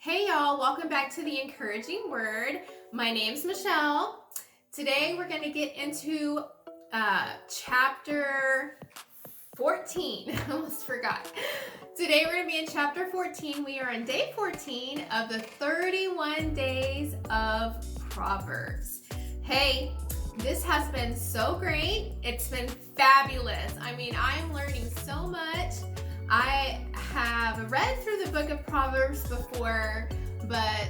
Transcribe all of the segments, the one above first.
Hey y'all, welcome back to the Encouraging Word. My name's Michelle. Today we're going to get into chapter 14. I almost forgot. Today we're going to be in chapter 14. We are on day 14 of the 31 days of Proverbs. Hey, this has been so great. It's been fabulous. I mean, I am learning so much. I have read through the book of Proverbs before, but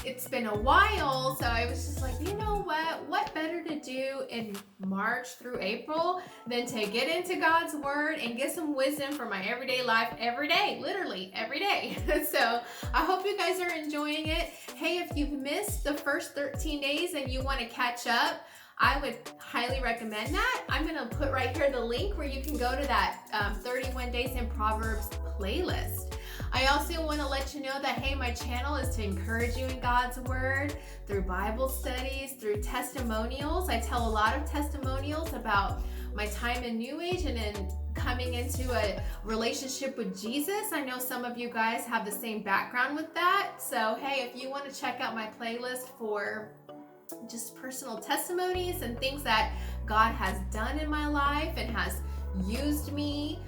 it's been a while, so I was just like, you know what better to do in March through April than to get into God's Word and get some wisdom for my everyday life every day, literally every day. So I hope you guys are enjoying it. Hey, if you've missed the first 13 days and you want to catch up, I would highly recommend that. I'm going to put right here the link where you can go to that 31 Days in Proverbs playlist. I also want to let you know that, hey, my channel is to encourage you in God's Word through Bible studies, through testimonials. I tell a lot of testimonials about my time in New Age and then coming into a relationship with Jesus. I know some of you guys have the same background with that. So, hey, if you want to check out my playlist for just personal testimonies and things that God has done in my life and has used me,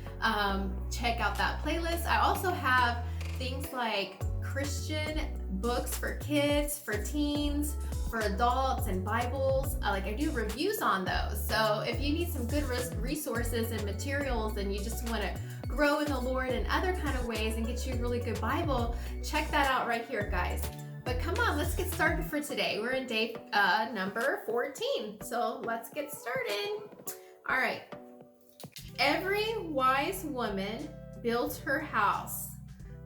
check out that playlist. I also have things like Christian books for kids, for teens, for adults, and Bibles. I do reviews on those. So if you need some good resources and materials and you just want to grow in the Lord in other kind of ways and get you a really good Bible, check that out right here, guys. But come on, let's get started for today. We're in day number 14. So let's get started. All right. Every wise woman builds her house,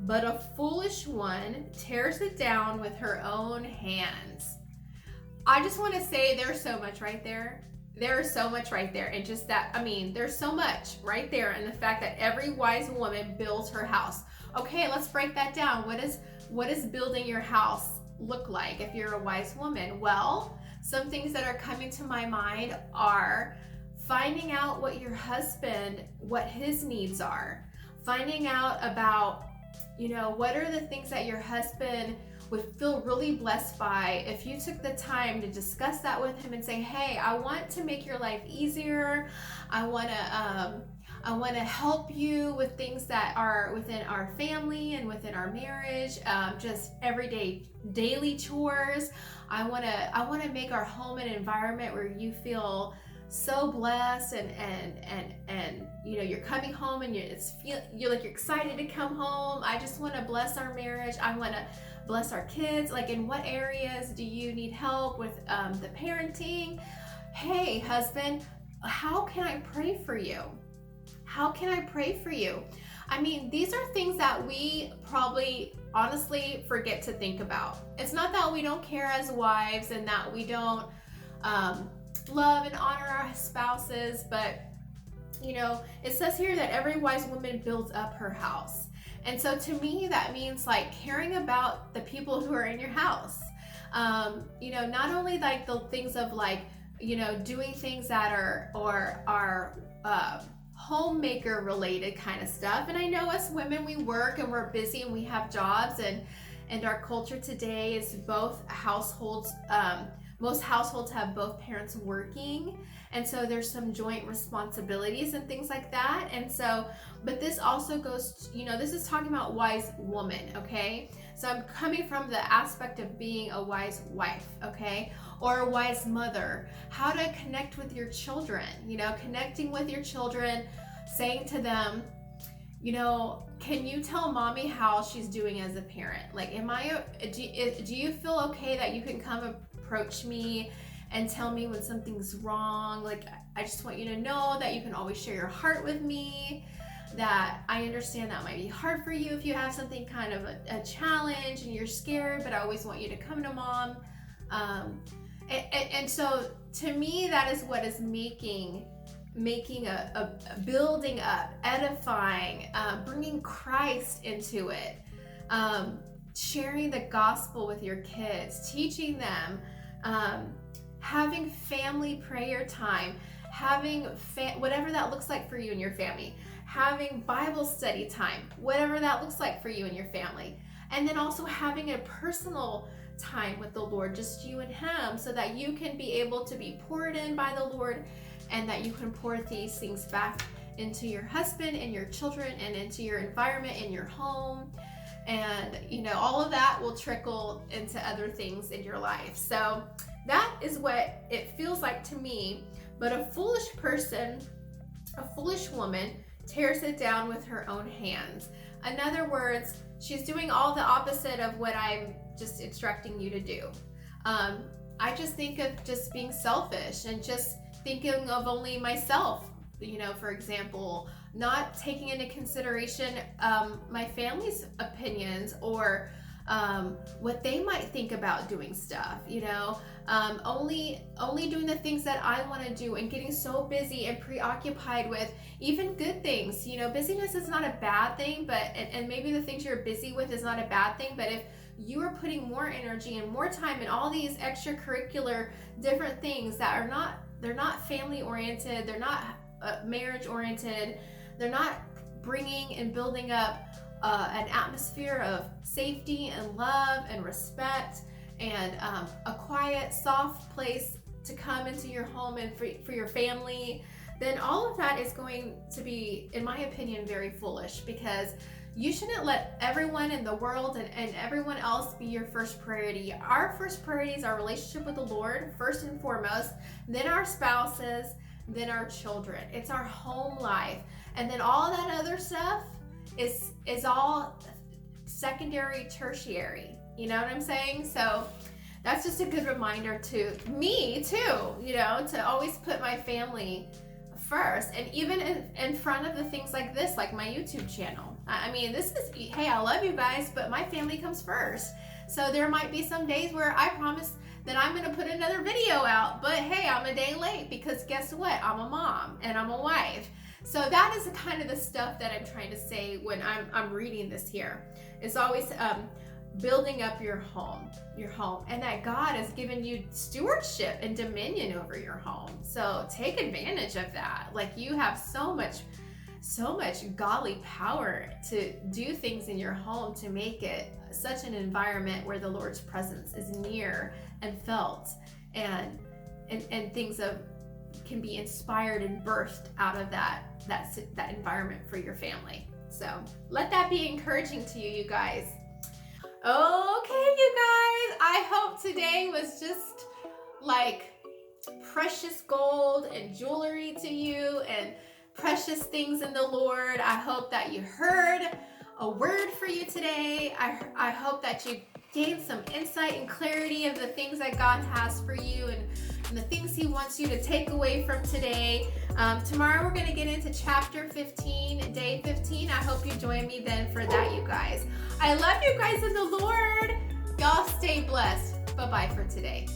but a foolish one tears it down with her own hands. I just want to say there's so much right there. There's so much right there. And just that, there's so much right there in the fact that every wise woman builds her house. Okay, let's break that down. What does building your house look like if you're a wise woman? Well, some things that are coming to my mind are finding out what your husband, what his needs are. Finding out about, what are the things that your husband would feel really blessed by if you took the time to discuss that with him and say, hey, I want to make your life easier. I want to help you with things that are within our family and within our marriage, just everyday, daily chores. I want to make our home an environment where you feel so blessed and you're coming home and you're excited to come home. I just want to bless our marriage. I want to bless our kids. In what areas do you need help with the parenting? Hey, husband, how can I pray for you? How can I pray for you? These are things that we probably honestly forget to think about. It's not that we don't care as wives and that we don't love and honor our spouses, but it says here that every wise woman builds up her house. And so to me, that means caring about the people who are in your house. Not only the things of doing things that are homemaker related kind of stuff. And I know us women, we work and we're busy and we have jobs, and our culture today is both households. Most households have both parents working, and so there's some joint responsibilities and things like that. And so, but this also goes, this is talking about wise woman, okay? So I'm coming from the aspect of being a wise wife, okay? Or a wise mother. How to connect with your children, connecting with your children, saying to them, can you tell mommy how she's doing as a parent? Do you feel okay that you can come approach me and tell me when something's wrong? I just want you to know that you can always share your heart with me, that I understand that might be hard for you if you have something kind of a challenge and you're scared, but I always want you to come to mom. And so to me, that is what is making a building up, edifying, bringing Christ into it, sharing the gospel with your kids, teaching them, having family prayer time, having whatever that looks like for you and your family, having Bible study time, whatever that looks like for you and your family. And then also having a personal time with the Lord, just you and Him, so that you can be able to be poured in by the Lord, and that you can pour these things back into your husband and your children and into your environment in your home. And all of that will trickle into other things in your life. So that is what it feels like to me. But a foolish person, a foolish woman, tears it down with her own hands. In other words, she's doing all the opposite of what I'm just instructing you to do. I just think of just being selfish and just thinking of only myself. For example, not taking into consideration my family's opinions or what they might think about doing stuff. Only doing the things that I want to do, and getting so busy and preoccupied with even good things. Busyness is not a bad thing, but and maybe the things you're busy with is not a bad thing, but if you are putting more energy and more time in all these extracurricular different things that they're not family oriented, they're not marriage oriented, they're not bringing and building up an atmosphere of safety and love and respect, and a quiet, soft place to come into your home and for your family, then all of that is going to be, in my opinion, very foolish, because you shouldn't let everyone in the world and everyone else be your first priority. Our first priority is our relationship with the Lord, first and foremost, then our spouses, then our children. It's our home life. And then all that other stuff is all secondary, tertiary. You know what I'm saying? So that's just a good reminder to me too, to always put my family first. And even in front of the things like this, like my YouTube channel. Hey, I love you guys, but my family comes first. So there might be some days where I promise that I'm going to put another video out, but hey, I'm a day late, because guess what? I'm a mom and I'm a wife. So that is the kind of the stuff that I'm trying to say when I'm reading this here. It's always building up your home, and that God has given you stewardship and dominion over your home. So take advantage of that. Like, you have so much godly power to do things in your home to make it such an environment where the Lord's presence is near and felt, and things can be inspired and birthed out of that environment for your family. So let that be encouraging to you guys. Okay, you guys, I hope today was just like precious gold and jewelry to you, and precious things in the Lord. I hope that you heard a word for you today. I hope that you gained some insight and clarity of the things that God has for you, and the things He wants you to take away from today. Tomorrow we're going to get into chapter 15, day 15. I hope you join me then for that, you guys. I love you guys in the Lord. Y'all stay blessed. Bye-bye for today.